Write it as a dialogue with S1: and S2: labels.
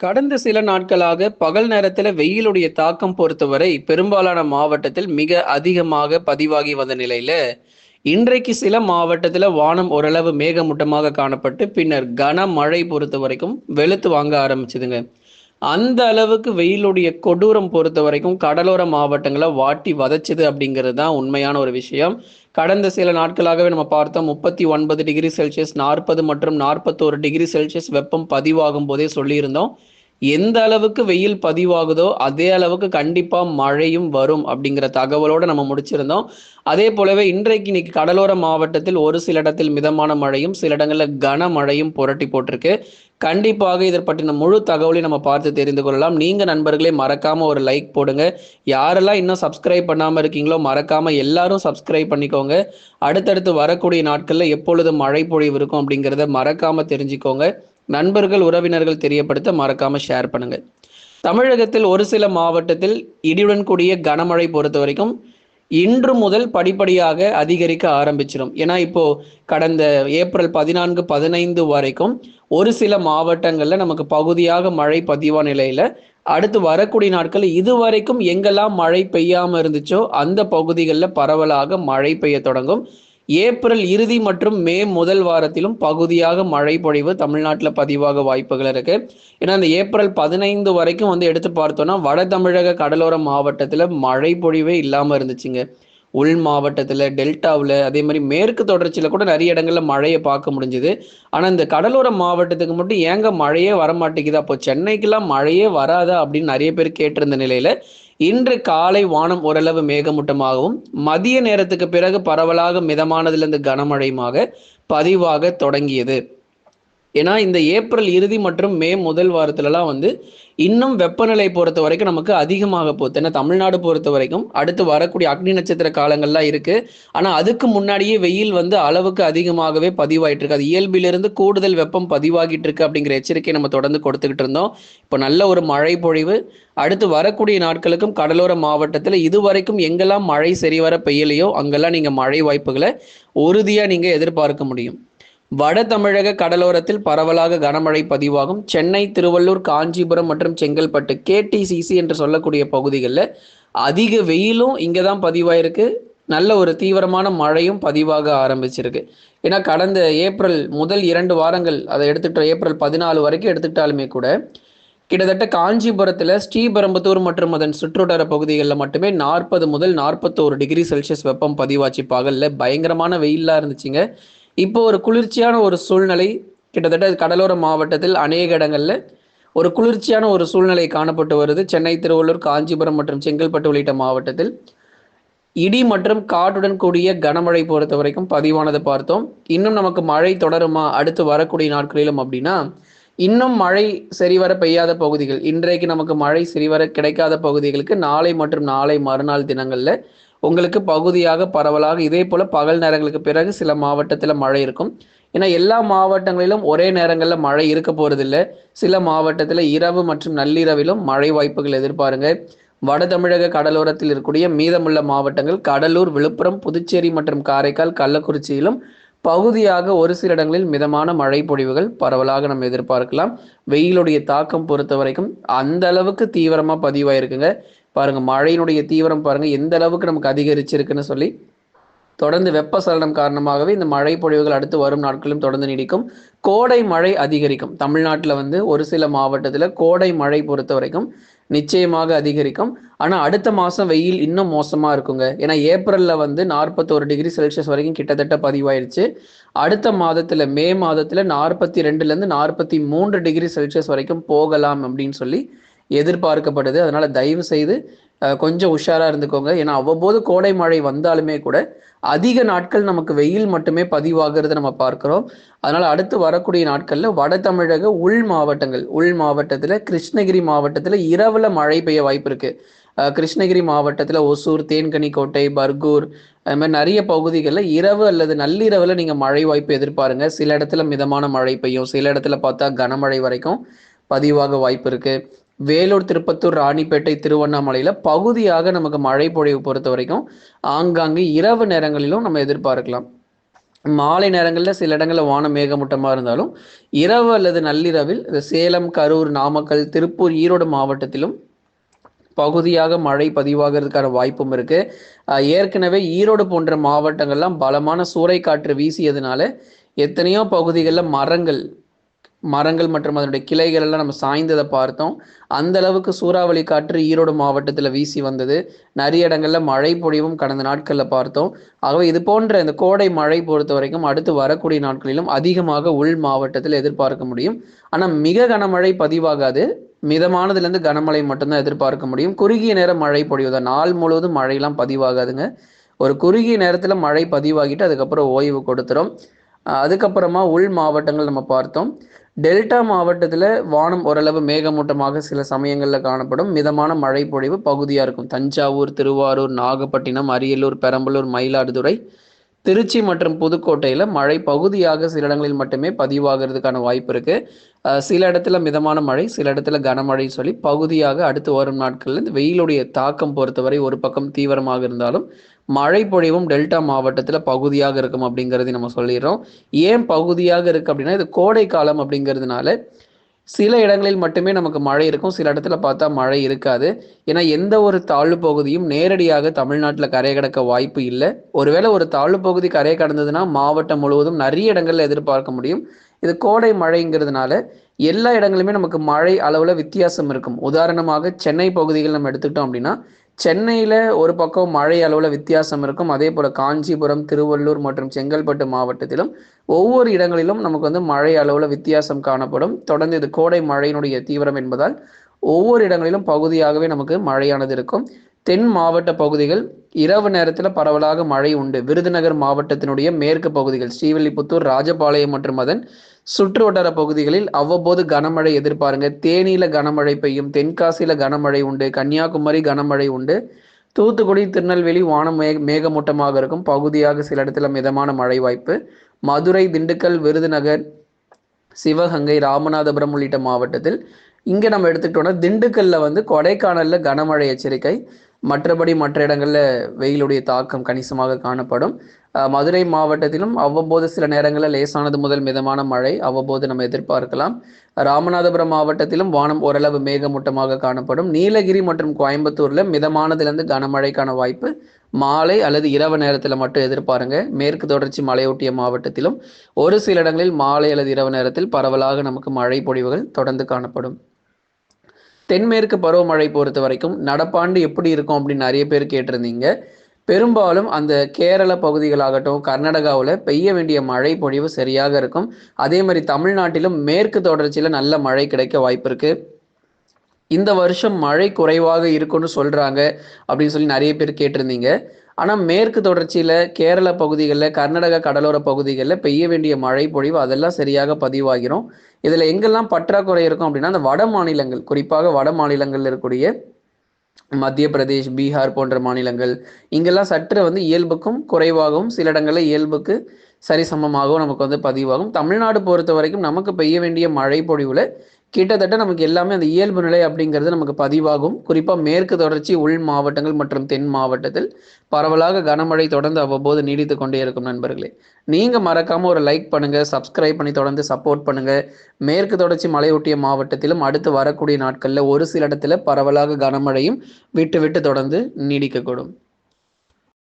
S1: கடந்த சில நாட்களாக பகல் நேரத்துல வெயிலுடைய தாக்கம் பொறுத்தவரை பெரும்பாலான மாவட்டத்தில் மிக அதிகமாக பதிவாகி வந்த நிலையில இன்றைக்கு சில மாவட்டத்துல வானம் ஓரளவு மேகமூட்டமாக காணப்பட்டு பின்னர் கனமழை பொறுத்த வரைக்கும் வெளுத்து வாங்க ஆரம்பிச்சுதுங்க. அந்த அளவுக்கு வெயிலுடைய கொடூரம் பொறுத்த வரைக்கும் கடலோர மாவட்டங்களை வாட்டி வதச்சுது அப்படிங்கிறது தான் உண்மையான ஒரு விஷயம். கடந்த சில நாட்களாகவே நம்ம பார்த்தோம், 39 டிகிரி செல்சியஸ், 40 மற்றும் 41 டிகிரி செல்சியஸ் வெப்பம் பதிவாகும் போதே சொல்லியிருந்தோம். எந்த அளவுக்கு வெயில் பதிவாகுதோ அதே அளவுக்கு கண்டிப்பா மழையும் வரும் அப்படிங்கிற தகவலோட நம்ம முடிச்சிருந்தோம். அதே போலவே இன்னைக்கு கடலோர மாவட்டத்தில் ஒரு சில இடத்தில் மிதமான மழையும் சில இடங்கள்ல கனமழையும் புரட்டி போட்டிருக்கு. கண்டிப்பாக இதை பற்றின முழு தகவலையும் நம்ம பார்த்து தெரிந்து கொள்ளலாம். நீங்க நண்பர்களே மறக்காம ஒரு லைக் போடுங்க. யாரெல்லாம் இன்னும் சப்ஸ்கிரைப் பண்ணாம இருக்கீங்களோ மறக்காம எல்லாரும் சப்ஸ்கிரைப் பண்ணிக்கோங்க. அடுத்தடுத்து வரக்கூடிய நாட்கள்ல எப்பொழுது மழை பொழிவு இருக்கும் அப்படிங்கிறத மறக்காம தெரிஞ்சுக்கோங்க. நண்பர்கள் உறவினர்கள் தெரியப்படுத்த மறக்காம ஷேர் பண்ணுங்க. தமிழகத்தில் ஒரு சில மாவட்டத்தில் இடியுடன் கூடிய கனமழை பொறுத்த வரைக்கும் இன்று முதல் படிப்படியாக அதிகரிக்க ஆரம்பிச்சிடும். ஏன்னா இப்போ கடந்த ஏப்ரல் 14 15 வரைக்கும் ஒரு சில மாவட்டங்கள்ல நமக்கு பகுதியாக மழை பதிவான நிலையில அடுத்து வரக்கூடிய நாட்கள் இதுவரைக்கும் எங்கெல்லாம் மழை பெய்யாம இருந்துச்சோ அந்த பகுதிகளில் பரவலாக மழை பெய்ய தொடங்கும். ஏப்ரல் இறுதி மற்றும் மே முதல் வாரத்திலும் பகுதியாக மழை பொழிவு தமிழ்நாட்டில் பதிவாக வாய்ப்புகள் இருக்கு. ஏன்னா இந்த ஏப்ரல் 15 வரைக்கும் எடுத்து பார்த்தோம்னா வட தமிழக கடலோர மாவட்டத்தில் மழை பொழிவே இல்லாமல் இருந்துச்சுங்க. உள் மாவட்டத்தில், டெல்டாவில், அதே மாதிரி மேற்கு தொடர்ச்சியில் கூட நிறைய இடங்கள்ல மழையை பார்க்க முடிஞ்சுது. ஆனால் இந்த கடலோர மாவட்டத்துக்கு மட்டும் ஏங்க மழையே வரமாட்டேங்குது, அப்போ சென்னைக்கெல்லாம் மழையே வராதா அப்படின்னு நிறைய பேர் கேட்டிருந்த நிலையில இன்று காலை வானம் ஓரளவு மேகமூட்டமாகவும் மதிய நேரத்துக்கு பிறகு பரவலாக மிதமானதிலிருந்து கனமழையுமாக பதிவாக தொடங்கியது. ஏன்னா இந்த ஏப்ரல் இறுதி மற்றும் மே முதல் வாரத்துலலாம் இன்னும் வெப்பநிலை பொறுத்த வரைக்கும் நமக்கு அதிகமாக போகுது. ஏன்னா தமிழ்நாடு பொறுத்த வரைக்கும் அடுத்து வரக்கூடிய அக்னி நட்சத்திர காலங்கள்லாம் இருக்கு. ஆனா அதுக்கு முன்னாடியே வெயில் அளவுக்கு அதிகமாகவே பதிவாயிட்டு இருக்கு. அது இயல்பிலிருந்து கூடுதல் வெப்பம் பதிவாகிட்டு இருக்கு அப்படிங்கிற எச்சரிக்கை நம்ம தொடர்ந்து கொடுத்துக்கிட்டு இருந்தோம். இப்போ நல்ல ஒரு மழை பொழிவு அடுத்து வரக்கூடிய நாட்களுக்கும் கடலோர மாவட்டத்தில் இதுவரைக்கும் எங்கெல்லாம் மழை சரிவர பெய்யலையோ அங்கெல்லாம் நீங்க மழை வாய்ப்புகளை உறுதியா நீங்க எதிர்பார்க்க முடியும். வட தமிழக கடலோரத்தில் பரவலாக கனமழை பதிவாகும். சென்னை, திருவள்ளூர், காஞ்சிபுரம் மற்றும் செங்கல்பட்டு KTCC என்று சொல்லக்கூடிய பகுதிகளில் அதிக வெயிலும் இங்கே தான் பதிவாயிருக்கு. நல்ல ஒரு தீவிரமான மழையும் பதிவாக ஆரம்பிச்சிருக்கு. ஏன்னா கடந்த ஏப்ரல் முதல் 2 வாரங்கள் அதை எடுத்துக்கிட்ட ஏப்ரல் 14 வரைக்கும் எடுத்துக்கிட்டாலுமே கூட கிட்டத்தட்ட காஞ்சிபுரத்தில் ஸ்ரீபெரும்புதூர் மற்றும் அதன் சுற்றுவட்டார பகுதிகளில் மட்டுமே 40 முதல் 41 டிகிரி செல்சியஸ் வெப்பம் பதிவாச்சு. பகலில் பயங்கரமான வெயிலாக இருந்துச்சுங்க. இப்போ ஒரு குளிர்ச்சியான ஒரு சூழ்நிலை கிட்டத்தட்ட கடலோர மாவட்டத்தில் அநேக இடங்களில் ஒரு குளிர்ச்சியான ஒரு சூழ்நிலை காணப்பட்டு வருது. சென்னை, திருவள்ளூர், காஞ்சிபுரம் மற்றும் செங்கல்பட்டு உள்ளிட்ட மாவட்டத்தில் இடி மற்றும் காற்றுடன் கூடிய கனமழை பொறுத்த வரைக்கும் பதிவானதை பார்த்தோம். இன்னும் நமக்கு மழை தொடருமா அடுத்து வரக்கூடிய நாட்களிலும் அப்படின்னா, இன்னும் மழை சரிவர பெய்யாத பகுதிகள், இன்றைக்கு நமக்கு மழை சரிவர கிடைக்காத பகுதிகளுக்கு நாளை மற்றும் நாளை மறுநாள் தினங்கள்ல உங்களுக்கு பகுதியாக பரவலாக இதே போல பகல் நேரங்களுக்கு பிறகு சில மாவட்டத்தில் மழை இருக்கும். ஏன்னா எல்லா மாவட்டங்களிலும் ஒரே நேரங்களில் மழை இருக்க போறதில்லை. சில மாவட்டத்தில் இரவு மற்றும் நள்ளிரவிலும் மழை வாய்ப்புகள் எதிர்பாருங்க. வட தமிழக கடலோரத்தில் இருக்கக்கூடிய மீதமுள்ள மாவட்டங்கள் கடலூர், விழுப்புரம், புதுச்சேரி மற்றும் காரைக்கால், கள்ளக்குறிச்சியிலும் பகுதியாக ஒரு சில இடங்களில் மிதமான மழை பொழிவுகள் பரவலாக நம்ம எதிர்பார்க்கலாம். வெயிலுடைய தாக்கம் பொறுத்த வரைக்கும் அந்த அளவுக்கு தீவிரமா பதிவாயிருக்குங்க. பாருங்க மழையினுடைய தீவிரம் பாருங்க எந்த அளவுக்கு நமக்கு அதிகரிச்சிருக்குன்னு சொல்லி. தொடர்ந்து வெப்பசலனம் காரணமாகவே இந்த மழை பொழிவுகள் அடுத்து வரும் நாட்களும் தொடர்ந்து நீடிக்கும். கோடை மழை அதிகரிக்கும். தமிழ்நாட்டில் ஒரு சில மாவட்டத்தில் கோடை மழை பொறுத்த வரைக்கும் நிச்சயமாக அதிகரிக்கும். ஆனால் அடுத்த மாதம் வெயில் இன்னும் மோசமாக இருக்குங்க. ஏன்னா ஏப்ரலில் 41 டிகிரி செல்சியஸ் வரைக்கும் கிட்டத்தட்ட பதிவாயிருச்சு. அடுத்த மாதத்தில் மே மாதத்தில் 42லேருந்து 43 டிகிரி செல்சியஸ் வரைக்கும் போகலாம் அப்படின்னு சொல்லி எதிர்பார்க்கப்படுது. அதனால தயவு செய்து கொஞ்சம் உஷாராக இருந்துக்கோங்க. ஏன்னா அவ்வப்போது கோடை மழை வந்தாலுமே கூட அதிக நாட்கள் நமக்கு வெயில் மட்டுமே பதிவாகிறத நம்ம பார்க்கிறோம். அதனால அடுத்து வரக்கூடிய நாட்கள்ல வட தமிழக உள் மாவட்டத்தில் கிருஷ்ணகிரி மாவட்டத்தில் இரவுல மழை பெய்ய வாய்ப்பு இருக்கு. கிருஷ்ணகிரி மாவட்டத்தில் ஒசூர், தேன்கனிக்கோட்டை, பர்கூர், அது மாதிரி நிறைய பகுதிகளில் இரவு அல்லது நள்ளிரவில் நீங்கள் மழை வாய்ப்பு எதிர்பாருங்க. சில இடத்துல மிதமான மழை பெய்யும், சில இடத்துல பார்த்தா கனமழை வரைக்கும் பதிவாக வாய்ப்பு இருக்கு. வேலூர், திருப்பத்தூர், ராணிப்பேட்டை, திருவண்ணாமலையில பகுதியாக நமக்கு மழை பொழிவு பொறுத்த வரைக்கும் ஆங்காங்கு இரவு நேரங்களிலும் நம்ம எதிர்பார்க்கலாம். மாலை நேரங்களில் சில இடங்களில் வானம் மேகமூட்டமாக இருந்தாலும் இரவு அல்லது நள்ளிரவில் சேலம், கரூர், நாமக்கல், திருப்பூர், ஈரோடு மாவட்டத்திலும் பகுதியாக மழை பதிவாகிறதுக்கான வாய்ப்பும் இருக்கு. ஏற்கனவே ஈரோடு போன்ற மாவட்டங்கள்லாம் பலமான சூறைக்காற்று வீசியதுனால எத்தனையோ பகுதிகளில் மரங்கள் மற்றும் அதனுடைய கிளைகள் எல்லாம் நம்ம சாய்ந்ததை பார்த்தோம். அந்த அளவுக்கு சூறாவளி காற்று ஈரோடு மாவட்டத்தில் வீசி வந்தது. நிறைய இடங்கள்ல மழை பொழிவும் கடந்த நாட்களில் பார்த்தோம். ஆகவே இது போன்ற இந்த கோடை மழை பொறுத்த வரைக்கும் அடுத்து வரக்கூடிய நாட்களிலும் அதிகமாக உள் மாவட்டத்தில் எதிர்பார்க்க முடியும். ஆனால் மிக கனமழை பதிவாகாது. மிதமானதுலேருந்து கனமழை மட்டும்தான் எதிர்பார்க்க முடியும். குறுகிய நேரம் மழை பொழிவுதான், நாள் முழுவதும் மழையெல்லாம் பதிவாகாதுங்க. ஒரு குறுகிய நேரத்தில் மழை பதிவாகிட்டு அதுக்கப்புறம் ஓய்வு கொடுத்துரும். அதுக்கப்புறமா உள் மாவட்டங்கள் நம்ம பார்த்தோம். டெல்டா மாவட்டத்தில் வானம் ஓரளவு மேகமூட்டமாக சில சமயங்களில் காணப்படும். மிதமான மழை பொழிவு பகுதியாக இருக்கும். தஞ்சாவூர், திருவாரூர், நாகப்பட்டினம், அரியலூர், பெரம்பலூர், மயிலாடுதுறை, திருச்சி மற்றும் புதுக்கோட்டையில் மழை பகுதியாக சில இடங்களில் மட்டுமே பதிவாகிறதுக்கான வாய்ப்பு இருக்கு. சில இடத்துல மிதமான மழை, சில இடத்துல கனமழை சொல்லி பகுதியாக அடுத்து வரும் நாட்களில் இந்த வெயிலுடைய தாக்கம் பொறுத்தவரை ஒரு பக்கம் தீவிரமாக இருந்தாலும் மழை பொழிவும் டெல்டா மாவட்டத்தில் பகுதியாக இருக்கும் அப்படிங்கிறதை நம்ம சொல்லிடுறோம். ஏன் பகுதியாக இருக்கு அப்படின்னா இது கோடை காலம் அப்படிங்கிறதுனால சில இடங்களில் மட்டுமே நமக்கு மழை இருக்கும், சில இடத்துல பார்த்தா மழை இருக்காது. ஏன்னா எந்த ஒரு தாழ்வு பகுதியும் நேரடியாக தமிழ்நாட்டில் கரை கடக்க வாய்ப்பு இல்லை. ஒருவேளை ஒரு தாழ்வு பகுதி கரை கடந்ததுன்னா மாவட்டம் முழுவதும் நிறைய இடங்கள்ல எதிர்பார்க்க முடியும். இது கோடை மழைங்கிறதுனால எல்லா இடங்களுமே நமக்கு மழை அளவுல வித்தியாசம் இருக்கும். உதாரணமாக சென்னை பகுதிகள் நம்ம எடுத்துக்கிட்டோம் அப்படின்னா சென்னையில ஒரு பக்கம் மழை அளவுல வித்தியாசம் இருக்கும். அதே போல காஞ்சிபுரம், திருவள்ளூர் மற்றும் செங்கல்பட்டு மாவட்டத்திலும் ஒவ்வொரு இடங்களிலும் நமக்கு மழை அளவுல வித்தியாசம் காணப்படும். தொடர்ந்து இது கோடை மழையினுடைய தீவிரம் என்பதால் ஒவ்வொரு இடங்களிலும் பகுதியாகவே நமக்கு மழையானது இருக்கும். தென் மாவட்ட பகுதிகள் இரவு நேரத்தில் பரவலாக மழை உண்டு. விருதுநகர் மாவட்டத்தினுடைய மேற்கு பகுதிகள் ஸ்ரீவில்லிபுத்தூர், ராஜபாளையம் மற்றும் அதன் சுற்று வட்டார பகுதிகளில் அவ்வப்போது கனமழை எதிர்பாருங்க. தேனியில கனமழை பெய்யும், தென்காசியில கனமழை உண்டு, கன்னியாகுமரி கனமழை உண்டு, தூத்துக்குடி, திருநெல்வேலி வானம் மேகமூட்டமாக இருக்கும். பகுதியாக சில இடத்துல மிதமான மழை வாய்ப்பு. மதுரை, திண்டுக்கல், விருதுநகர், சிவகங்கை, ராமநாதபுரம் உள்ளிட்ட மாவட்டத்தில் இங்கே நம்ம எடுத்துக்கிட்டோம்னா திண்டுக்கல்ல கொடைக்கானல்ல கனமழை எச்சரிக்கை. மற்றபடி மற்ற இடங்கள்ல வெயிலுடைய தாக்கம் கணிசமாக காணப்படும். மதுரை மாவட்டத்திலும் அவ்வப்போது சில நேரங்களில் லேசானது முதல் மிதமான மழை அவ்வப்போது நம்ம எதிர்பார்க்கலாம். ராமநாதபுரம் மாவட்டத்திலும் வானம் ஓரளவு மேகமூட்டமாக காணப்படும். நீலகிரி மற்றும் கோயம்புத்தூர்ல மிதமானதுலேருந்து கனமழைக்கான வாய்ப்பு மாலை அல்லது இரவு நேரத்தில் மட்டும் எதிர்பாருங்க. மேற்கு தொடர்ச்சி மலையொட்டிய மாவட்டத்திலும் ஒரு சில இடங்களில் மாலை அல்லது இரவு நேரத்தில் பரவலாக நமக்கு மழை பொழிவுகள் தொடர்ந்து காணப்படும். தென்மேற்கு பருவமழை பொறுத்த வரைக்கும் நடப்பாண்டு எப்படி இருக்கும் அப்படின்னு நிறைய பேர் கேட்டிருந்தீங்க. பெரும்பாலும் அந்த கேரள பகுதிகளாகட்டும், கர்நாடகாவில் பெய்ய வேண்டிய மழை பொழிவு சரியாக இருக்கும். அதே மாதிரி தமிழ்நாட்டிலும் மேற்கு தொடர்ச்சியில் நல்ல மழை கிடைக்க வாய்ப்பு இருக்கு. இந்த வருஷம் மழை குறைவாக இருக்கும்னு சொல்றாங்க அப்படின்னு சொல்லி நிறைய பேர் கேட்டிருந்தீங்க. ஆனால் மேற்கு தொடர்ச்சியில் கேரள பகுதிகளில், கர்நாடகா கடலோர பகுதிகளில் பெய்ய வேண்டிய மழை பொழிவு அதெல்லாம் சரியாக பதிவாகிறோம். இதில் எங்கெல்லாம் பற்றாக்குறை இருக்கும் அப்படின்னா அந்த வட மாநிலங்கள், குறிப்பாக வட மாநிலங்களில் இருக்கக்கூடிய மத்திய பிரதேஷ், பீகார் போன்ற மாநிலங்கள் இங்கெல்லாம் சற்று இயல்புக்கும் குறைவாகவும், சில இடங்களில் இயல்புக்கு சரிசமமாகவும் நமக்கு பதிவாகும். தமிழ்நாடு பொறுத்த வரைக்கும் நமக்கு பெய்ய வேண்டிய மழை பொழிவுல கிட்டத்தட்ட நமக்கு எல்லாமே அந்த இயல்பு நிலை அப்படிங்கிறது நமக்கு பதிவாகும். குறிப்பாக மேற்கு தொடர்ச்சி உள் மாவட்டங்கள் மற்றும் தென் மாவட்டத்தில் பரவலாக கனமழை தொடர்ந்து அவ்வப்போது நீடித்து கொண்டே இருக்கும். நண்பர்களே, நீங்க மறக்காம ஒரு லைக் பண்ணுங்க, சப்ஸ்கிரைப் பண்ணி தொடர்ந்து சப்போர்ட் பண்ணுங்க. மேற்கு தொடர்ச்சி மலையொட்டிய மாவட்டத்திலும் அடுத்து வரக்கூடிய நாட்கள்ல ஒரு சில இடத்துல பரவலாக கனமழையும் விட்டு விட்டு தொடர்ந்து நீடிக்கக்கூடும்.